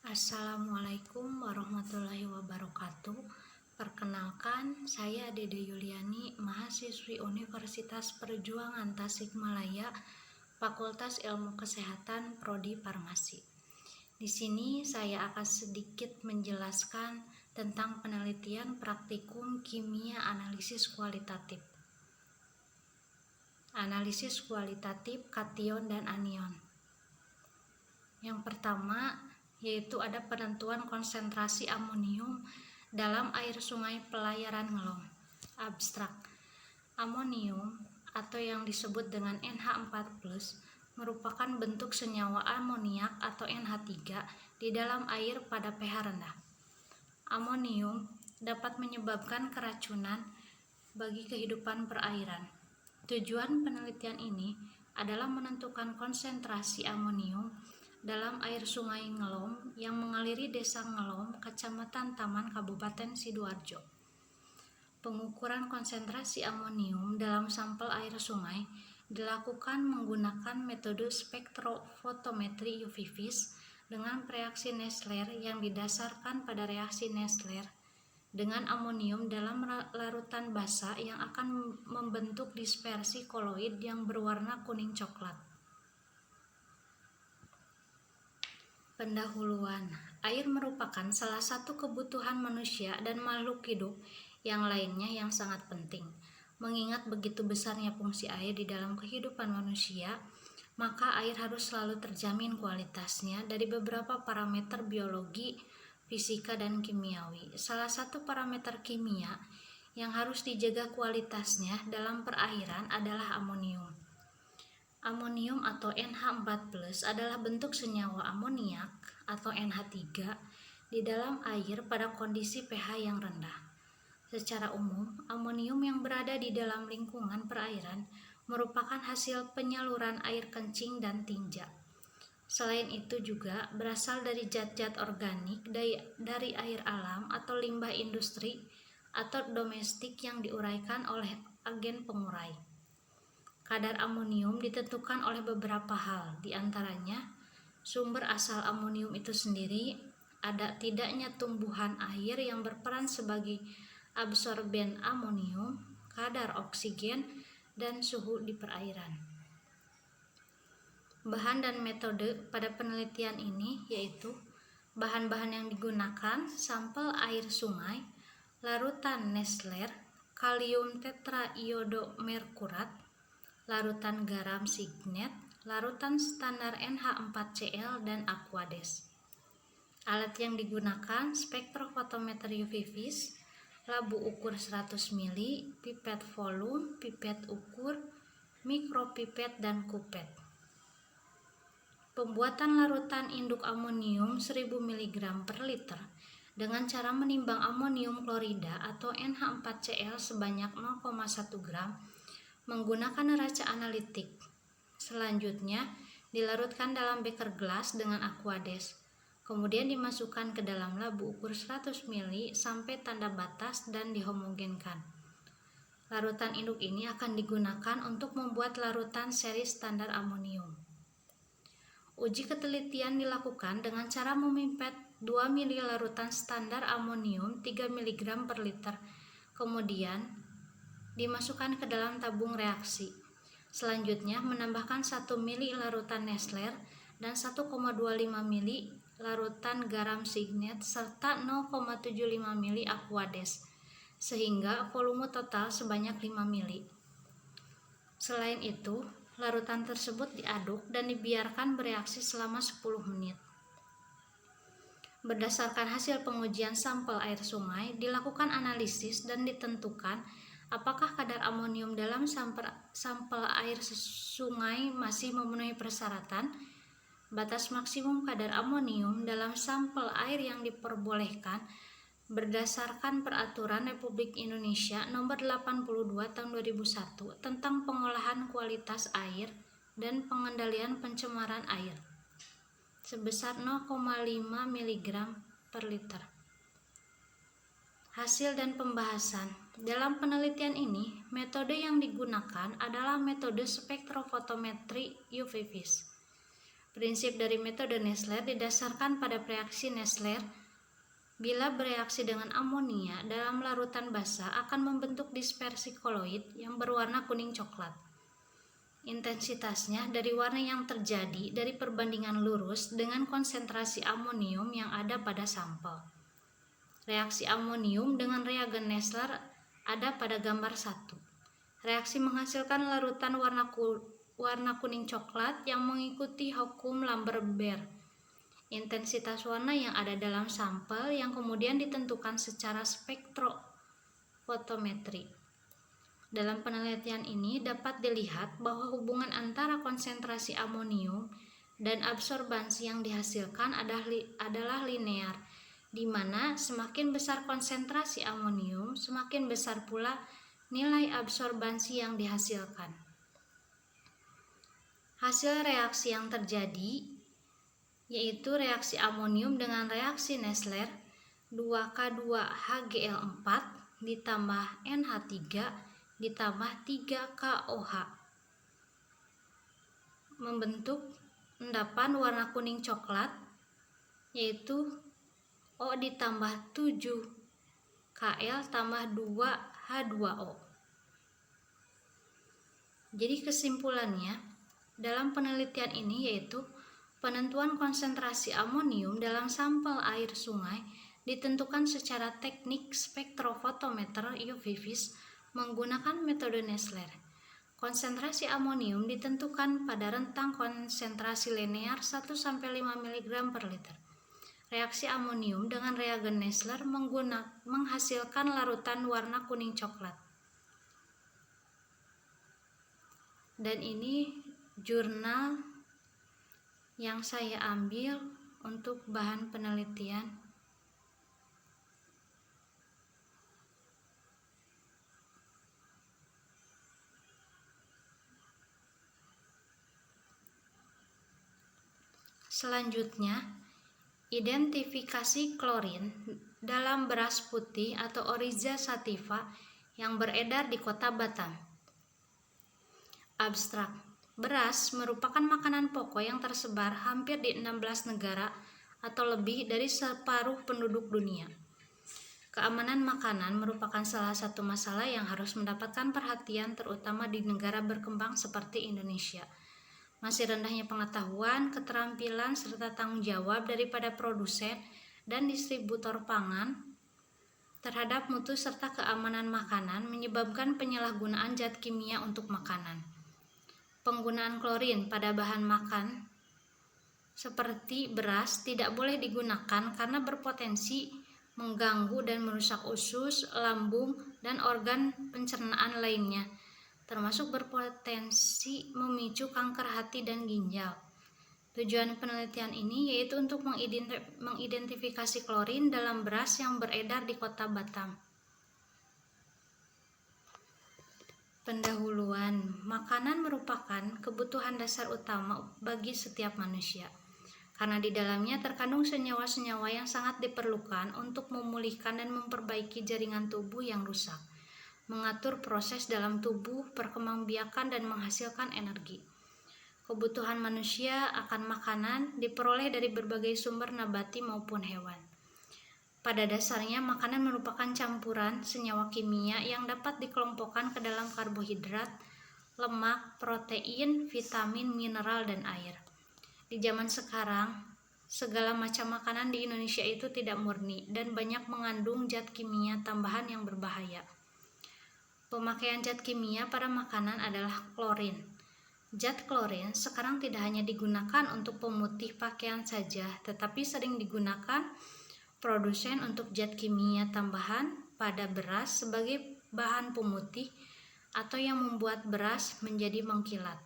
Assalamualaikum warahmatullahi wabarakatuh. Perkenalkan, saya Dede Yuliani, mahasiswi Universitas Perjuangan Tasikmalaya, Fakultas Ilmu Kesehatan, Prodi Farmasi. Di sini saya akan sedikit menjelaskan tentang penelitian praktikum kimia analisis kualitatif. Analisis kualitatif kation dan anion. Yang pertama yaitu ada penentuan konsentrasi amonium dalam air sungai pelayaran Ngelong. Abstrak. Amonium atau yang disebut dengan NH4+ merupakan bentuk senyawa amoniak atau NH3 di dalam air pada pH rendah. Amonium dapat menyebabkan keracunan bagi kehidupan perairan. Tujuan penelitian ini adalah menentukan konsentrasi amonium dalam air sungai Ngelom yang mengaliri desa Ngelom, Kecamatan Taman, Kabupaten Sidoarjo. Pengukuran konsentrasi amonium dalam sampel air sungai dilakukan menggunakan metode spektrofotometri UV vis dengan reaksi Nessler yang didasarkan pada reaksi Nessler dengan amonium dalam larutan basa yang akan membentuk dispersi koloid yang berwarna kuning coklat. Pendahuluan. Air merupakan salah satu kebutuhan manusia dan makhluk hidup yang lainnya yang sangat penting. Mengingat begitu besarnya fungsi air di dalam kehidupan manusia, maka air harus selalu terjamin kualitasnya dari beberapa parameter biologi, fisika, dan kimiawi. Salah satu parameter kimia yang harus dijaga kualitasnya dalam perairan adalah amonium. Amonium atau NH4+ adalah bentuk senyawa amoniak atau NH3 di dalam air pada kondisi pH yang rendah. Secara umum, amonium yang berada di dalam lingkungan perairan merupakan hasil penyaluran air kencing dan tinja. Selain itu juga berasal dari zat-zat organik dari air alam atau limbah industri atau domestik yang diuraikan oleh agen pengurai. Kadar amonium ditentukan oleh beberapa hal, diantaranya sumber asal amonium itu sendiri, ada tidaknya tumbuhan air yang berperan sebagai absorben amonium, kadar oksigen, dan suhu di perairan. Bahan dan metode pada penelitian ini yaitu bahan-bahan yang digunakan, sampel air sungai, larutan Nessler, kalium tetraiodomerkurat, larutan garam signet, larutan standar NH4Cl, dan Aquades. Alat yang digunakan spektrofotometer UV vis, labu ukur 100 ml, pipet volume, pipet ukur, mikropipet, dan kupet. Pembuatan larutan induk amonium 1000 mg per liter dengan cara menimbang amonium klorida atau NH4Cl sebanyak 0,1 gram menggunakan neraca analitik. Selanjutnya, dilarutkan dalam beker gelas dengan Aquades. Kemudian dimasukkan ke dalam labu ukur 100 ml sampai tanda batas dan dihomogenkan. Larutan induk ini akan digunakan untuk membuat larutan seri standar amonium. Uji ketelitian dilakukan dengan cara memipet 2 ml larutan standar amonium 3 mg per liter. Kemudian dimasukkan ke dalam tabung reaksi. Selanjutnya menambahkan 1 ml larutan Nessler dan 1,25 ml larutan garam signet serta 0,75 ml Aquades sehingga volume total sebanyak 5 ml. Selain itu, larutan tersebut diaduk dan dibiarkan bereaksi selama 10 menit. Berdasarkan hasil pengujian sampel air sungai, dilakukan analisis dan ditentukan apakah kadar amonium dalam sampel air sungai masih memenuhi persyaratan. Batas maksimum kadar amonium dalam sampel air yang diperbolehkan berdasarkan Peraturan Republik Indonesia Nomor 82 Tahun 2001 tentang pengolahan kualitas air dan pengendalian pencemaran air sebesar 0,5 mg per liter. Hasil dan pembahasan. Dalam penelitian ini, metode yang digunakan adalah metode spektrofotometri UV vis. Prinsip dari metode Nessler didasarkan pada reaksi Nessler. Bila bereaksi dengan amonia dalam larutan basah akan membentuk dispersi koloid yang berwarna kuning coklat. Intensitasnya dari warna yang terjadi dari perbandingan lurus dengan konsentrasi amonium yang ada pada sampel. Reaksi amonium dengan reagen Nessler ada pada gambar 1. Reaksi menghasilkan larutan warna kuning coklat yang mengikuti hukum Lambert-Beer. Intensitas warna yang ada dalam sampel yang kemudian ditentukan secara spektrofotometri. Dalam penelitian ini dapat dilihat bahwa hubungan antara konsentrasi amonium dan absorbansi yang dihasilkan adalah linear, di mana semakin besar konsentrasi amonium, semakin besar pula nilai absorbansi yang dihasilkan. Hasil reaksi yang terjadi yaitu reaksi amonium dengan reaksi Nessler 2K2HGl4 ditambah NH3 ditambah 3KOH membentuk endapan warna kuning coklat yaitu O ditambah 7Kl tambah 2H2O. Jadi kesimpulannya dalam penelitian ini yaitu penentuan konsentrasi amonium dalam sampel air sungai ditentukan secara teknik spektrofotometer UV-Vis menggunakan metode Nessler. Konsentrasi amonium ditentukan pada rentang konsentrasi linear 1-5 mg per liter. Reaksi amonium dengan reagen Nessler menghasilkan larutan warna kuning coklat. Dan ini jurnal yang saya ambil untuk bahan penelitian. Selanjutnya, identifikasi klorin dalam beras putih atau Oryza sativa yang beredar di kota Batam. Abstrak. Beras merupakan makanan pokok yang tersebar hampir di 16 negara atau lebih dari separuh penduduk dunia. Keamanan makanan merupakan salah satu masalah yang harus mendapatkan perhatian terutama di negara berkembang seperti Indonesia. Masih rendahnya pengetahuan, keterampilan, serta tanggung jawab daripada produsen dan distributor pangan terhadap mutu serta keamanan makanan menyebabkan penyalahgunaan zat kimia untuk makanan. Penggunaan klorin pada bahan makan seperti beras tidak boleh digunakan karena berpotensi mengganggu dan merusak usus, lambung, dan organ pencernaan lainnya, termasuk berpotensi memicu kanker hati dan ginjal. Tujuan penelitian ini yaitu untuk mengidentifikasi klorin dalam beras yang beredar di kota Batam. Pendahuluan. Makanan merupakan kebutuhan dasar utama bagi setiap manusia, karena di dalamnya terkandung senyawa-senyawa yang sangat diperlukan untuk memulihkan dan memperbaiki jaringan tubuh yang rusak, mengatur proses dalam tubuh, perkembangbiakan, dan menghasilkan energi. Kebutuhan manusia akan makanan diperoleh dari berbagai sumber nabati maupun hewan. Pada dasarnya, makanan merupakan campuran senyawa kimia yang dapat dikelompokkan ke dalam karbohidrat, lemak, protein, vitamin, mineral, dan air. Di zaman sekarang, segala macam makanan di Indonesia itu tidak murni dan banyak mengandung zat kimia tambahan yang berbahaya. Pemakaian zat kimia pada makanan adalah klorin. Zat klorin sekarang tidak hanya digunakan untuk pemutih pakaian saja, tetapi sering digunakan produsen untuk zat kimia tambahan pada beras sebagai bahan pemutih atau yang membuat beras menjadi mengkilat.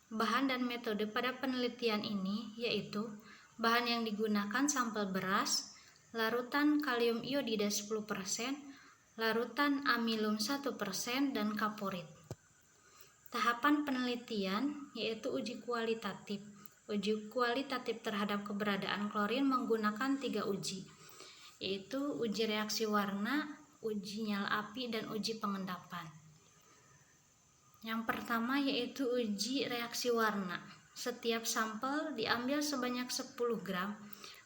Bahan dan metode pada penelitian ini yaitu bahan yang digunakan sampel beras, larutan kalium iodida 10%, larutan amilum 1%, dan kaporit. Tahapan penelitian yaitu uji kualitatif. Uji kualitatif terhadap keberadaan klorin menggunakan 3 uji, yaitu uji reaksi warna, uji nyala api, dan uji pengendapan. Yang pertama yaitu uji reaksi warna. Setiap sampel diambil sebanyak 10 gram,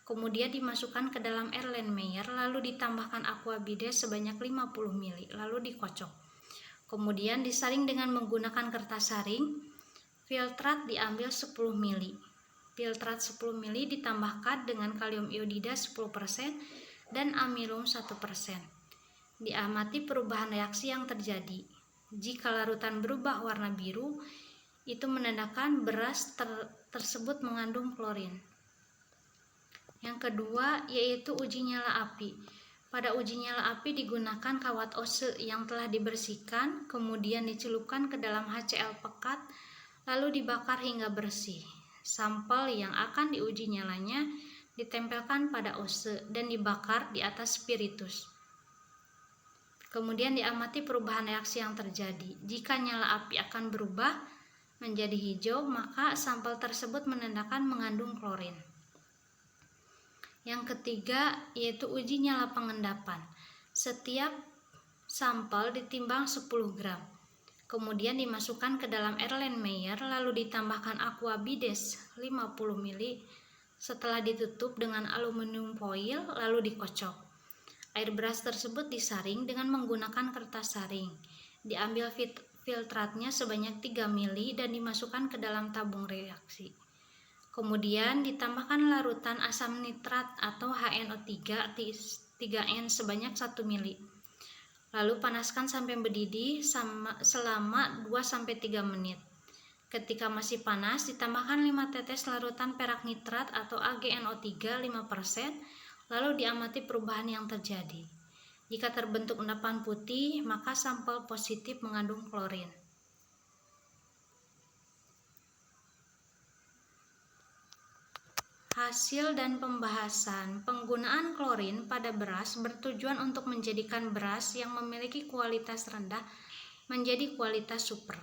kemudian dimasukkan ke dalam Erlenmeyer, lalu ditambahkan aqua bides sebanyak 50 ml, lalu dikocok. Kemudian disaring dengan menggunakan kertas saring. Filtrat diambil 10 ml. Filtrat 10 ml ditambahkan dengan kalium iodida 10% dan amilum 1%. Diamati perubahan reaksi yang terjadi. Jika larutan berubah warna biru, itu menandakan beras tersebut mengandung klorin. Yang kedua yaitu uji nyala api. Pada uji nyala api digunakan kawat ose yang telah dibersihkan, kemudian dicelupkan ke dalam HCl pekat, lalu dibakar hingga bersih. Sampel yang akan diuji nyalanya ditempelkan pada ose dan dibakar di atas spiritus. Kemudian diamati perubahan reaksi yang terjadi. Jika nyala api akan berubah menjadi hijau, maka sampel tersebut menandakan mengandung klorin. Yang ketiga yaitu uji nyala pengendapan. Setiap sampel ditimbang 10 gram. Kemudian dimasukkan ke dalam Erlenmeyer, lalu ditambahkan aqua bides 50 ml. Setelah ditutup dengan aluminium foil, lalu dikocok. Air beras tersebut disaring dengan menggunakan kertas saring. Diambil filtratnya sebanyak 3 ml dan dimasukkan ke dalam tabung reaksi. Kemudian ditambahkan larutan asam nitrat atau HNO3 3N sebanyak 1 ml. Lalu panaskan sampai mendidih selama 2-3 menit. Ketika masih panas, ditambahkan 5 tetes larutan perak nitrat atau AgNO3 5%, lalu diamati perubahan yang terjadi. Jika terbentuk endapan putih, maka sampel positif mengandung klorin. Hasil dan pembahasan. Penggunaan klorin pada beras bertujuan untuk menjadikan beras yang memiliki kualitas rendah menjadi kualitas super.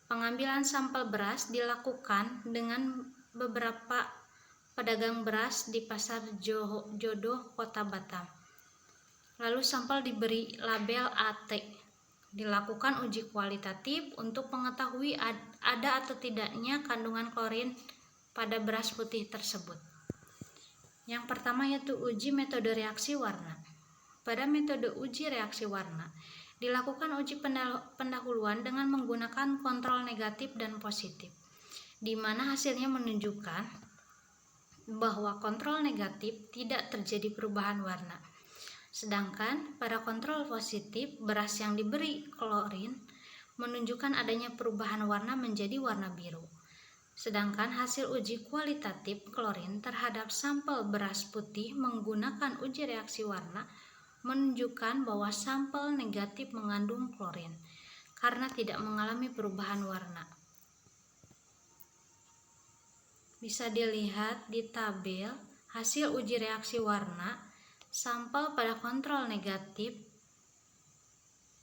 Pengambilan sampel beras dilakukan dengan beberapa pedagang beras di Pasar Jodoh, Kota Batam. Lalu sampel diberi label AT. Dilakukan uji kualitatif untuk mengetahui ada atau tidaknya kandungan klorin pada beras putih tersebut. Yang pertama yaitu uji metode reaksi warna. Pada metode uji reaksi warna, dilakukan uji pendahuluan dengan menggunakan kontrol negatif dan positif, di mana hasilnya menunjukkan bahwa kontrol negatif tidak terjadi perubahan warna. Sedangkan pada kontrol positif, beras yang diberi klorin menunjukkan adanya perubahan warna menjadi warna biru. Sedangkan hasil uji kualitatif klorin terhadap sampel beras putih menggunakan uji reaksi warna menunjukkan bahwa sampel negatif mengandung klorin karena tidak mengalami perubahan warna. Bisa dilihat di tabel hasil uji reaksi warna. Sampel pada kontrol negatif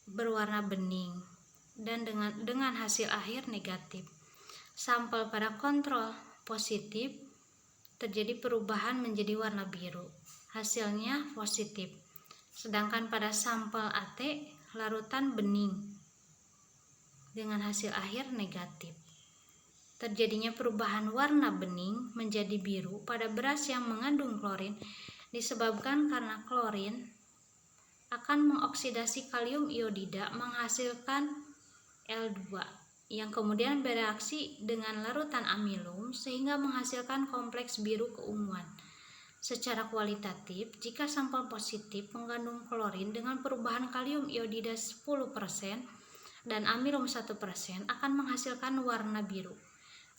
berwarna bening dan dengan hasil akhir negatif. Sampel pada kontrol positif terjadi perubahan menjadi warna biru. Hasilnya positif. Sedangkan pada sampel AT larutan bening dengan hasil akhir negatif. Terjadinya perubahan warna bening menjadi biru pada beras yang mengandung klorin disebabkan karena klorin akan mengoksidasi kalium iodida menghasilkan L2 yang kemudian bereaksi dengan larutan amilum sehingga menghasilkan kompleks biru keunguan. Secara kualitatif, jika sampel positif mengandung klorin dengan perubahan kalium iodida 10% dan amilum 1% akan menghasilkan warna biru.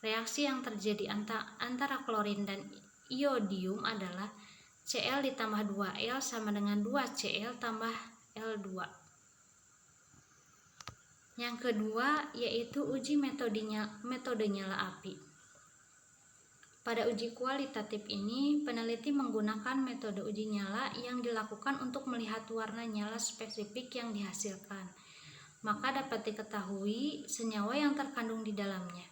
Reaksi yang terjadi antara klorin dan iodium adalah Cl ditambah 2L sama dengan 2Cl tambah L2. Yang kedua yaitu uji metode nyala api. Pada uji kualitatif ini, peneliti menggunakan metode uji nyala yang dilakukan untuk melihat warna nyala spesifik yang dihasilkan. Maka dapat diketahui senyawa yang terkandung di dalamnya.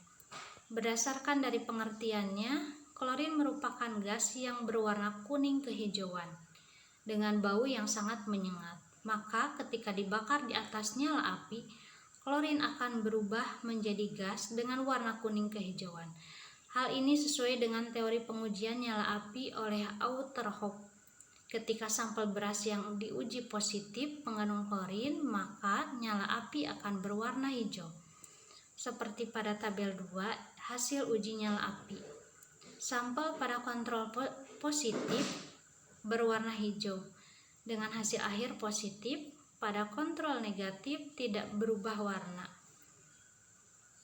Berdasarkan dari pengertiannya, klorin merupakan gas yang berwarna kuning kehijauan dengan bau yang sangat menyengat. Maka ketika dibakar di atas nyala api, klorin akan berubah menjadi gas dengan warna kuning kehijauan. Hal ini sesuai dengan teori pengujian nyala api oleh Auterhoff. Ketika sampel beras yang diuji positif mengandung klorin, maka nyala api akan berwarna hijau. Seperti pada tabel 2, hasil uji nyala api. Sampel pada kontrol positif berwarna hijau, dengan hasil akhir positif. Pada kontrol negatif tidak berubah warna,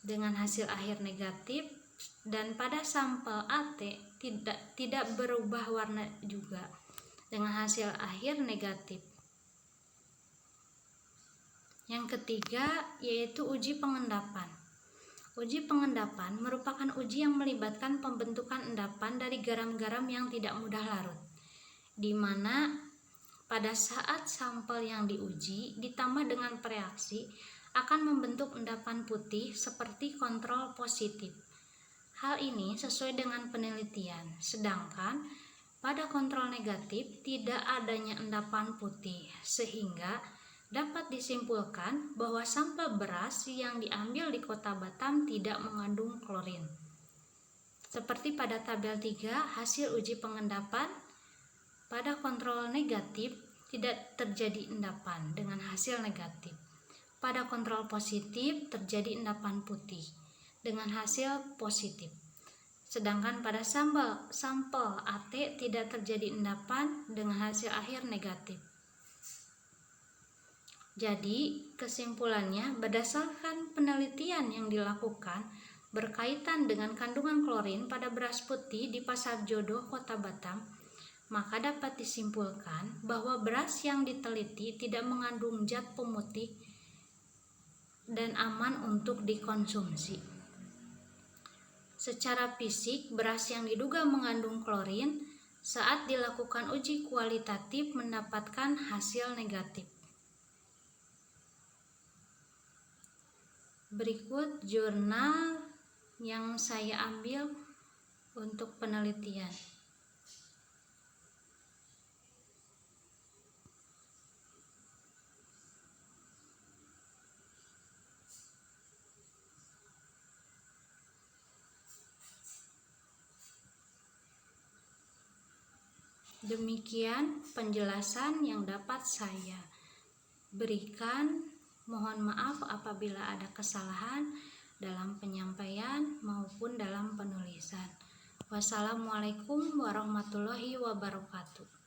dengan hasil akhir negatif. Dan pada sampel AT tidak berubah warna juga, dengan hasil akhir negatif. Yang ketiga yaitu uji pengendapan. Uji pengendapan merupakan uji yang melibatkan pembentukan endapan dari garam-garam yang tidak mudah larut, di mana pada saat sampel yang diuji ditambah dengan pereaksi akan membentuk endapan putih seperti kontrol positif. Hal ini sesuai dengan penelitian, sedangkan pada kontrol negatif tidak adanya endapan putih, sehingga dapat disimpulkan bahwa sampel beras yang diambil di Kota Batam tidak mengandung klorin. Seperti pada tabel 3, hasil uji pengendapan, pada kontrol negatif tidak terjadi endapan dengan hasil negatif. Pada kontrol positif terjadi endapan putih dengan hasil positif. Sedangkan pada sampel AT tidak terjadi endapan dengan hasil akhir negatif. Jadi, kesimpulannya berdasarkan penelitian yang dilakukan berkaitan dengan kandungan klorin pada beras putih di Pasar Jodoh, Kota Batam, maka dapat disimpulkan bahwa beras yang diteliti tidak mengandung zat pemutih dan aman untuk dikonsumsi. Secara fisik, beras yang diduga mengandung klorin saat dilakukan uji kualitatif mendapatkan hasil negatif. Berikut jurnal yang saya ambil untuk penelitian. Demikian penjelasan yang dapat saya berikan. Mohon maaf apabila ada kesalahan dalam penyampaian maupun dalam penulisan. Wassalamualaikum warahmatullahi wabarakatuh.